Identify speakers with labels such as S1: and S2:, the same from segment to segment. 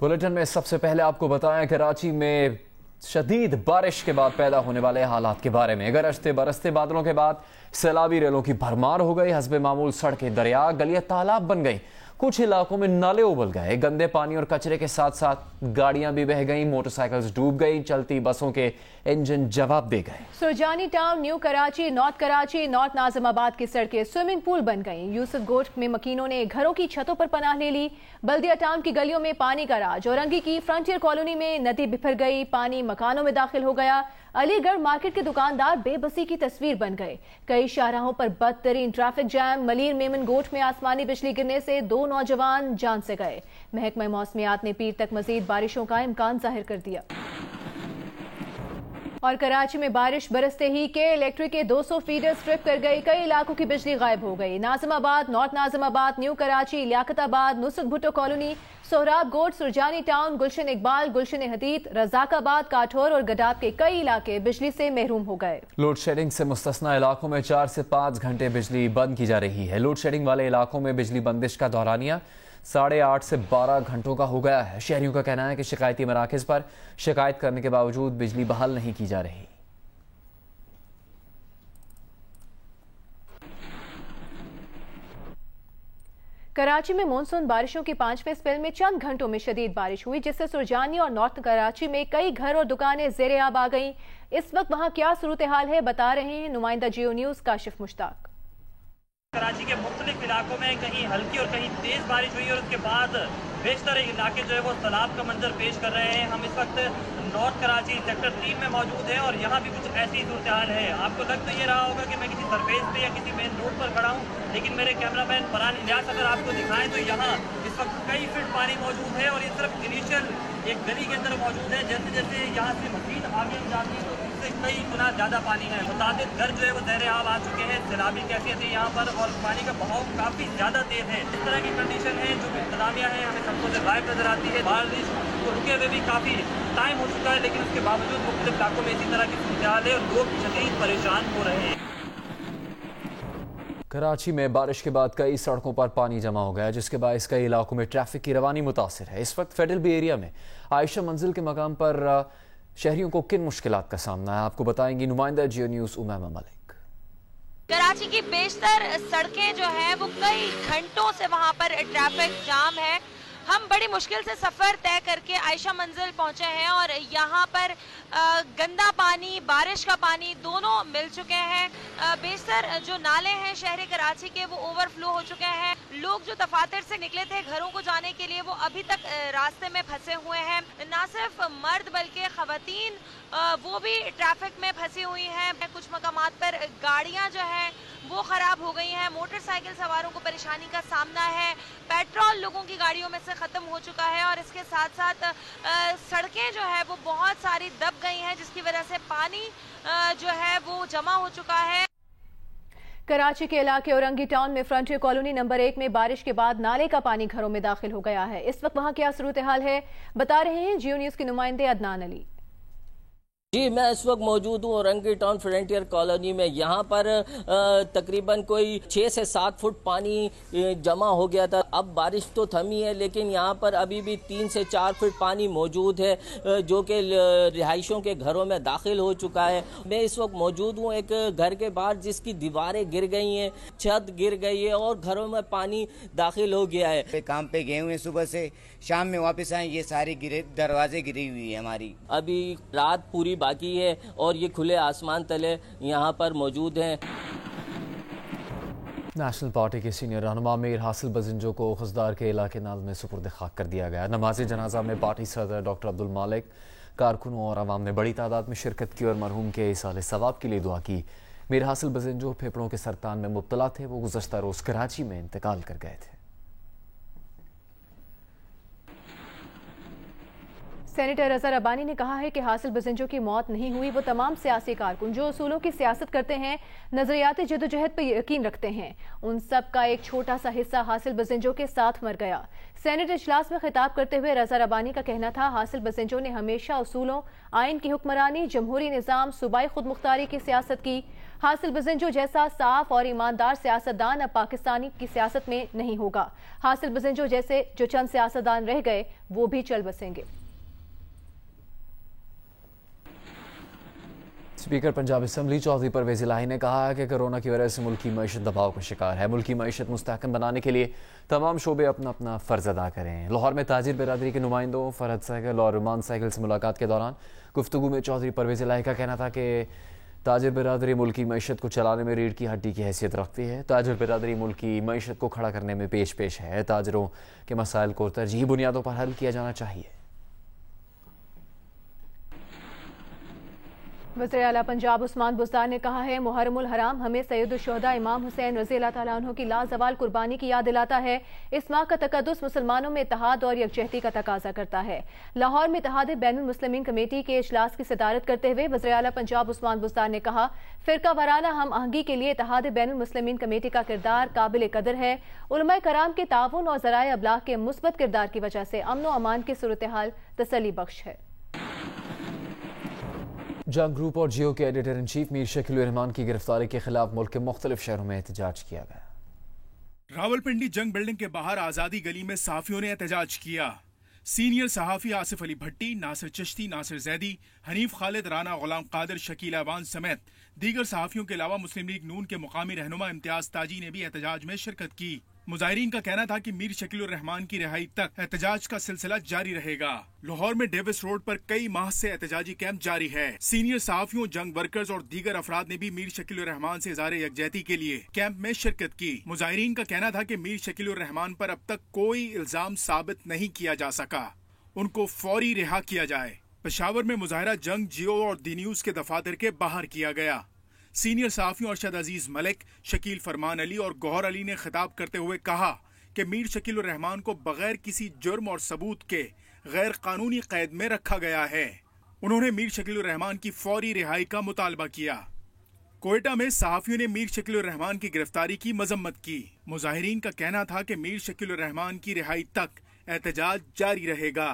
S1: Bulletin में सबसे पहले आपको बताएं कराची में शदीद बारिश के बाद पैदा होने वाले हालात के बारे में। गरजते बरसते बादलों के बाद सैलाबी रेलों की भरमार हो गई। हस्बे मामूल सड़कें दरिया गलियां तालाब बन गई। कुछ इलाकों में नाले उबल गए। गंदे पानी और कचरे के साथ साथ गाड़ियां भी बह गईं, मोटरसाइकिल्स डूब गई, चलती बसों के इंजन जवाब दे गए।
S2: Surjani town, new Karachi, north Nazimabad की सड़कें स्विमिंग पूल बन गईं। यूसुफ गोट में मकीनों ने घरों की छतों पर पनाह ले ली। बल्दिया टाउन की गलियों में पानी का राज। औरंगी की फ्रंटियर कॉलोनी में नदी बिफर गई, पानी मकानों में दाखिल हो गया। अलीगढ़ मार्केट के दुकानदार बेबसी की तस्वीर बन गए। कई शाहराहों पर बदतरीन ट्रैफिक जैम। मलीर मेमन गोट में आसमानी बिजली गिरने से 2 नौजवान जान से गए। महकमा मौसमियात ने पीर तक मजीद बारिशों का इम्कान जाहिर कर दिया। और कराची में बारिश बरसते ही के इलेक्ट्रिक के 200 फीडर स्ट्रिप कर गई। कई इलाकों की बिजली गायब हो गई। Nazimabad, north Nazimabad, new Karachi, Liaquatabad, Nusrat Bhutto colony, Sohrab Goth, Surjani town, Gulshan Iqbal, Gulshan Hadeed, Razzakabad, Kathore और गडाब के कई इलाके बिजली से महरूम हो गए।
S1: लोड शेडिंग से मुस्तस्ना इलाकों में 4 से 5 घंटे बिजली बंद की जा रही है। लोड शेडिंग वाले इलाकों में बिजली बंदिश का दौरानिया 8.5 से 12 घंटों का हो गया है। शहरियों का कहना है कि शिकायती मराकज़ पर शिकायत करने के बावजूद बिजली बहाल नहीं की जा रही।
S2: कराची में मानसून बारिशों की 5वें स्पेल में चंद घंटों में शदीद बारिश हुई, जिससे सुरजानी और नॉर्थ कराची में कई घर और दुकानें ज़ेरे आब आ गईं। इस वक्त वहां क्या सूरत हाल है, बता रहे हैं नुमाइंदा जियो न्यूज़ काशिफ मुश्ताक।
S3: कराची के मुख्तलिफ इलाकों में कहीं हल्की और कहीं तेज बारिश हुई और उसके बाद बेशतर इलाके जो है वो तालाब का मंजर पेश कर रहे हैं। हम इस वक्त नॉर्थ कराची सेक्टर 3 में मौजूद हैं और यहाँ भी कुछ ऐसी सूरत हाल है। आपको लग तो ये रहा होगा कि मैं किसी सरफेस पे या किसी मेन रोड पर खड़ा हूँ, लेकिन मेरे कैमरामैन फरहान इलियास अगर आपको दिखाएं तो यहाँ इस वक्त कई फीट पानी मौजूद है और ये सिर्फ इनिशियल एक गली के अंदर मौजूद है। जैसे जैसे यहाँ से मजीद आगे हम जाते हैं तो उससे कई गुना ज़्यादा पानी है। मुताबिक घर जो है वो ज़ेरे आब आ चुके हैं। सैलाबी कैफियत है यहाँ पर और पानी का बहाव काफ़ी ज़्यादा तेज़ है। इस तरह की कंडीशन है जो इंतजामिया है हमें सबको से गायब नजर आती है। बारिश को रुके हुए भी काफ़ी टाइम हो चुका है, लेकिन उसके बावजूद मुख्तलिफ इलाकों में इसी तरह की सूरत हाल है और लोग शदीद परेशान हो रहे हैं।
S1: कराची में बारिश के बाद कई सड़कों पर पानी जमा हो गया, जिसके बायस कई इलाकों में ट्रैफिक की रवानी मुतासिर है। इस वक्त फेडरल बी एरिया में आयशा मंजिल के मकाम पर शहरियों को किन मुश्किलात का सामना है, आपको बताएंगी नुमाइंदा जियो न्यूज़ उमैमा मलिक।
S4: कराची की बेशतर सड़कें जो हैं वो कई घंटों से वहां पर ट्रैफिक जाम है। हम बड़ी मुश्किल से सफ़र तय करके आयशा मंजिल पहुंचे हैं और यहाँ पर गंदा पानी, बारिश का पानी दोनों मिल चुके हैं। बेशतर जो नाले हैं शहर कराची के वो ओवरफ्लो हो चुके हैं। लोग जो दफातर से निकले थे घरों को जाने के लिए वो अभी तक रास्ते में फंसे हुए हैं। ना सिर्फ मर्द बल्कि खवातीन वो भी ट्रैफिक में फंसी हुई हैं। कुछ मकामात पर गाड़ियां जो हैं वो खराब हो गई हैं। मोटरसाइकिल सवारों को परेशानी का सामना है। पेट्रोल लोगों की गाड़ियों में से ख़त्म हो चुका है और इसके साथ साथ सड़कें जो है वो बहुत सारी दब गई हैं, जिसकी वजह से पानी जो है वो जमा हो चुका है।
S2: कराची के इलाके औरंगी टाउन में फ्रंटियर कॉलोनी नंबर 1 में बारिश के बाद नाले का पानी घरों में दाखिल हो गया है। इस वक्त वहां क्या सूरत हाल है, बता रहे हैं जियो न्यूज़ के नुमाइंदे अदनान अली।
S5: जी, मैं इस वक्त मौजूद हूँ औरंगी टाउन फ्रंटियर कॉलोनी में। यहाँ पर तकरीबन कोई 6 से 7 फुट पानी जमा हो गया था। अब बारिश तो थमी है, लेकिन यहाँ पर अभी भी 3 से 4 फुट पानी मौजूद है, जो कि रिहाइशों के घरों में दाखिल हो चुका है। मैं इस वक्त मौजूद हूँ एक घर के बाहर, जिसकी दीवारें गिर गई हैं, छत गिर गई है और घरों में पानी दाखिल हो गया है।
S6: काम पे गए हुए सुबह से, शाम में वापस आए, ये सारी दरवाजे गिरी हुई है हमारी।
S5: अभी रात पूरी बाकी है और ये खुले आसमान तले यहाँ पर मौजूद हैं।
S1: नेशनल पार्टी के सीनियर रहनुमा मीर हासिल बजिंजो को खुशदार के इलाके नाल में सुपुर्द खाक कर दिया गया। नमाज जनाजा में पार्टी सदर डॉक्टर अब्दुल मालिक, कारकुनों और आवाम ने बड़ी तादाद में शिरकत की और मरहूम के इसाले सवाब के लिए दुआ की। मीर हासिल बजिंजो फेफड़ों के सरतान में मुब्तला थे। वो गुज़श्ता रोज़ कराची में इंतकाल कर गए थे।
S2: सेनेटर रज़ा रब्बानी ने कहा है कि हासिल बजिंजो की मौत नहीं हुई। वो तमाम सियासी कारकुन जो उसूलों की सियासत करते हैं, नजरियाती जदोजहद पर यकीन रखते हैं, उन सब का एक छोटा सा हिस्सा हासिल बजिंजो के साथ मर गया। सेनेट इजलास में खिताब करते हुए रज़ा रब्बानी का कहना था, हासिल बजिंजो ने हमेशा उसूलों, आइन की हुक्मरानी, जमहूरी निज़ाम, सूबाई खुद मुख्तारी की सियासत की। حاصل بزنجو جیسا صاف اور ایماندار سیاستدان اب پاکستانی کی سیاست میں نہیں ہوگا. حاصل بزنجو جیسے جو چند سیاستدان رہ گئے وہ بھی چل بسیں گے.
S1: اسپیکر پنجاب اسمبلی چودھری پرویز الہی نے کہا کہ کورونا کی وجہ سے ملکی معیشت دباؤ کا شکار ہے. ملکی معیشت مستحکم بنانے کے لیے تمام شعبے اپنا اپنا فرض ادا کریں. لاہور میں تاجر برادری کے نمائندوں فرحت سہگل اور رومان سہگل سے ملاقات کے دوران گفتگو میں چودھری پرویز الہی کا کہنا تھا کہ تاجر برادری ملکی معیشت کو چلانے میں ریڑھ کی ہڈی کی حیثیت رکھتی ہے. تاجر برادری ملکی معیشت کو کھڑا کرنے میں پیش ہے. تاجروں کے مسائل کو ترجیحی بنیادوں پر حل کیا جانا چاہیے.
S2: وزیر اعلیٰ پنجاب عثمان بزدار نے کہا ہے محرم الحرام ہمیں سید الشہداء امام حسین رضی اللہ تعالیٰ عنہ کی لازوال قربانی کی یاد دلاتا ہے. اس ماہ کا تقدس مسلمانوں میں اتحاد اور یکجہتی کا تقاضا کرتا ہے. لاہور میں اتحاد بین المسلمین کمیٹی کے اجلاس کی صدارت کرتے ہوئے وزیر اعلیٰ پنجاب عثمان بزدار نے کہا فرقہ وارانہ ہم آہنگی کے لیے اتحاد بین المسلمین کمیٹی کا کردار قابل قدر ہے. علماء کرام کے تعاون اور ذرائع ابلاغ کے مثبت کردار کی وجہ سے امن و امان کی صورتحال تسلی بخش ہے.
S1: جنگ گروپ اور جیو کے ایڈیٹر ان چیف میر شکیل الرحمان کی گرفتاری کے خلاف ملک کے مختلف شہروں میں احتجاج کیا گیا.
S7: راولپنڈی جنگ بلڈنگ کے باہر آزادی گلی میں صحافیوں نے احتجاج کیا. سینئر صحافی آصف علی بھٹی، ناصر چشتی، ناصر زیدی، حنیف خالد، رانا غلام قادر، شکیل ایوان سمیت دیگر صحافیوں کے علاوہ مسلم لیگ نون کے مقامی رہنما امتیاز تاجی نے بھی احتجاج میں شرکت کی. مظاہرین کا کہنا تھا کہ میر شکیل الرحمان کی رہائی تک احتجاج کا سلسلہ جاری رہے گا. لاہور میں ڈیوس روڈ پر کئی ماہ سے احتجاجی کیمپ جاری ہے. سینئر صحافیوں، جنگ ورکرز اور دیگر افراد نے بھی میر شکیل الرحمان سے اظہار یکجہتی کے لیے کیمپ میں شرکت کی. مظاہرین کا کہنا تھا کہ میر شکیل الرحمان پر اب تک کوئی الزام ثابت نہیں کیا جا سکا. ان کو فوری رہا کیا جائے. پشاور میں مظاہرہ جنگ، جیو اور دی نیوز کے دفاتر کے باہر کیا گیا. سینئر صحافیوں ارشد عزیز ملک، شکیل فرمان علی اور گوہر علی نے خطاب کرتے ہوئے کہا کہ میر شکیل الرحمان کو بغیر کسی جرم اور ثبوت کے غیر قانونی قید میں رکھا گیا ہے. انہوں نے میر شکیل الرحمان کی فوری رہائی کا مطالبہ کیا. کوئٹہ میں صحافیوں نے میر شکیل الرحمان کی گرفتاری کی مذمت کی. مظاہرین کا کہنا تھا کہ میر شکیل الرحمان کی رہائی تک احتجاج جاری رہے گا.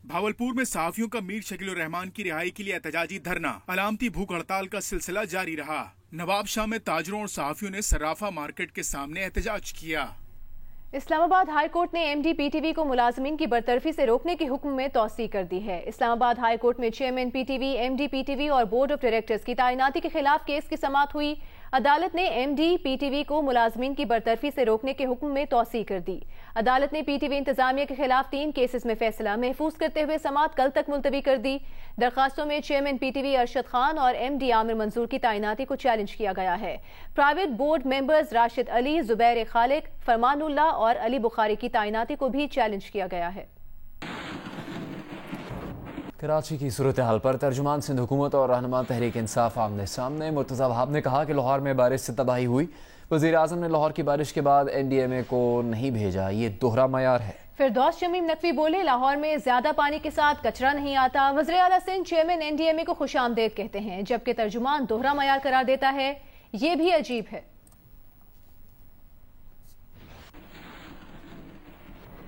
S7: بھاولپور میں صحافیوں کا میر شکیل الرحمان کی رہائی کے لیے احتجاجی دھرنا، علامتی بھوک ہڑتال کا سلسلہ جاری رہا. نواب شاہ میں تاجروں اور صحافیوں نے صرافہ مارکیٹ کے سامنے احتجاج کیا.
S2: اسلام آباد ہائی کورٹ نے M D P T V کو ملازمین کی برطرفی سے روکنے کے حکم میں توسیع کر دی ہے. اسلام آباد ہائی کورٹ میں chairman P T V, M D P T V اور بورڈ آف ڈائریکٹرز کی تعیناتی کے خلاف کیس کی سماعت ہوئی. عدالت نے M D P T V کو ملازمین کی برطرفی سے روکنے کے حکم میں توسیع کر دی. عدالت نے پی ٹی وی انتظامیہ کے خلاف 3 کیسز میں فیصلہ محفوظ کرتے ہوئے سماعت کل تک ملتوی کر دی. درخواستوں میں چیئرمین پی ٹی وی ارشد خان اور ایم ڈی عامر منظور کی تعیناتی کو چیلنج کیا گیا ہے. پرائیویٹ بورڈ ممبرز راشد علی، زبیر خالق، فرمان اللہ اور علی بخاری کی تعیناتی کو بھی چیلنج کیا گیا ہے.
S1: کراچی کی صورتحال پر ترجمان سندھ حکومت اور رہنما تحریک انصاف آمنے سامنے. مرتضی وہاب نے کہا کہ لاہور میں بارش سے تباہی ہوئی. وزیر اعظم نے لاہور کی بارش کے بعد این ڈی ایم اے کو نہیں بھیجا، یہ دوہرا معیار ہے.
S2: فردوس شمیم نقوی بولے لاہور میں زیادہ پانی کے ساتھ کچرا نہیں آتا. وزیر اعلیٰ Sindh chairman N D M A کو خوش آمدید کہتے ہیں جبکہ ترجمان دوہرا معیار قرار دیتا ہے. یہ بھی عجیب ہے.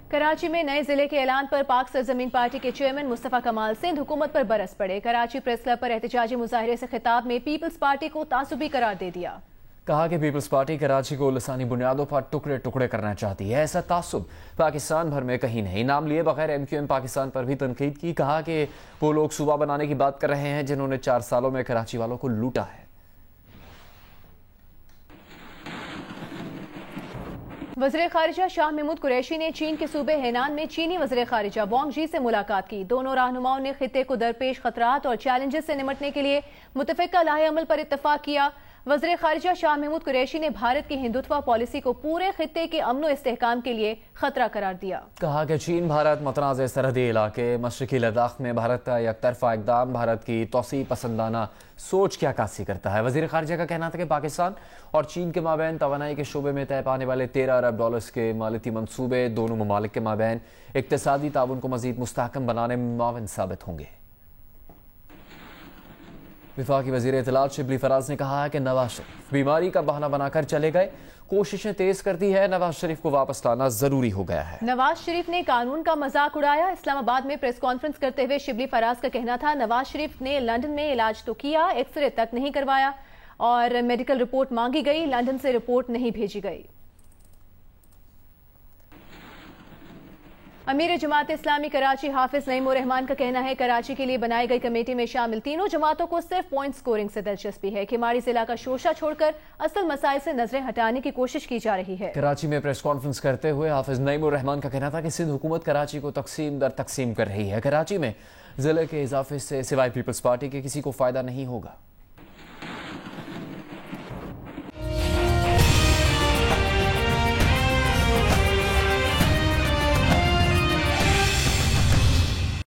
S2: کراچی میں نئے ضلع کے اعلان پر پاک سرزمین پارٹی کے چیئرمین مصطفیٰ کمال سندھ حکومت پر برس پڑے. کراچی پریس کلب پر احتجاجی مظاہرے سے خطاب میں پیپلز پارٹی کو تعصبی قرار دے دیا.
S1: کہا کہ پیپلز پارٹی کراچی کو لسانی بنیادوں پر ٹکڑے ٹکڑے کرنا چاہتی ہے. ایسا تعصب پاکستان بھر میں کہیں نہیں. نام لیے بغیر ایم کیو ایم پاکستان پر بھی تنقید کی. کہا کہ وہ لوگ صوبہ بنانے کی بات کر رہے ہیں جنہوں نے 4 سالوں میں کراچی والوں کو لوٹا ہے.
S2: وزیر خارجہ شاہ محمود قریشی نے چین کے صوبے ہینان میں چینی وزیر خارجہ وانگ جی سے ملاقات کی. دونوں رہنماؤں نے خطے کو درپیش خطرات اور چیلنجز سے نمٹنے کے لیے متفقہ لاہ عمل پر اتفاق کیا. وزیر خارجہ شاہ محمود قریشی نے بھارت کی ہندوتوا پالیسی کو پورے خطے کے امن و استحکام کے لیے خطرہ قرار دیا.
S1: کہا کہ چین بھارت متنازع سرحدی علاقے مشرقی لداخ میں بھارت کا یک طرفہ اقدام بھارت کی توسیع پسندانہ سوچ کی عکاسی کرتا ہے. وزیر خارجہ کا کہنا تھا کہ پاکستان اور چین کے مابین توانائی کے شعبے میں طے پانے والے $13 ارب کے مالیاتی منصوبے دونوں ممالک کے مابین اقتصادی تعاون کو مزید مستحکم بنانے میں معاون ثابت ہوں گے. وفاقی وزیر اطلاعات شبلی فراز نے کہا ہے کہ نواز شریف بیماری کا بہانہ بنا کر چلے گئے. کوششیں تیز کر دی ہے. نواز شریف کو واپس لانا ضروری ہو گیا ہے.
S2: نواز شریف نے قانون کا مذاق اڑایا. اسلام آباد میں پریس کانفرنس کرتے ہوئے شبلی فراز کا کہنا تھا نواز شریف نے لندن میں علاج تو کیا، ایکس رے تک نہیں کروایا और मेडिकल रिपोर्ट मांगी गई, लंदन से रिपोर्ट नहीं भेजी गई। अमीर जमात इस्लामी कराची हाफिज नईम उर रहमान का कहना है कराची के लिए बनाई गई कमेटी में शामिल तीनों जमातों को सिर्फ पॉइंट स्कोरिंग से दिलचस्पी है। खिमाड़ी जिला का शोशा छोड़कर असल मसाइल से नजरें हटाने की कोशिश की जा रही है।
S1: कराची में प्रेस कॉन्फ्रेंस करते हुए हाफिज नईम उर रहमान का कहना था कि सिंध हुकूमत कराची को तकसीम दर तकसीम कर रही है। कराची में जिले के इजाफे से सिवाय पीपल्स पार्टी के किसी को फायदा नहीं होगा।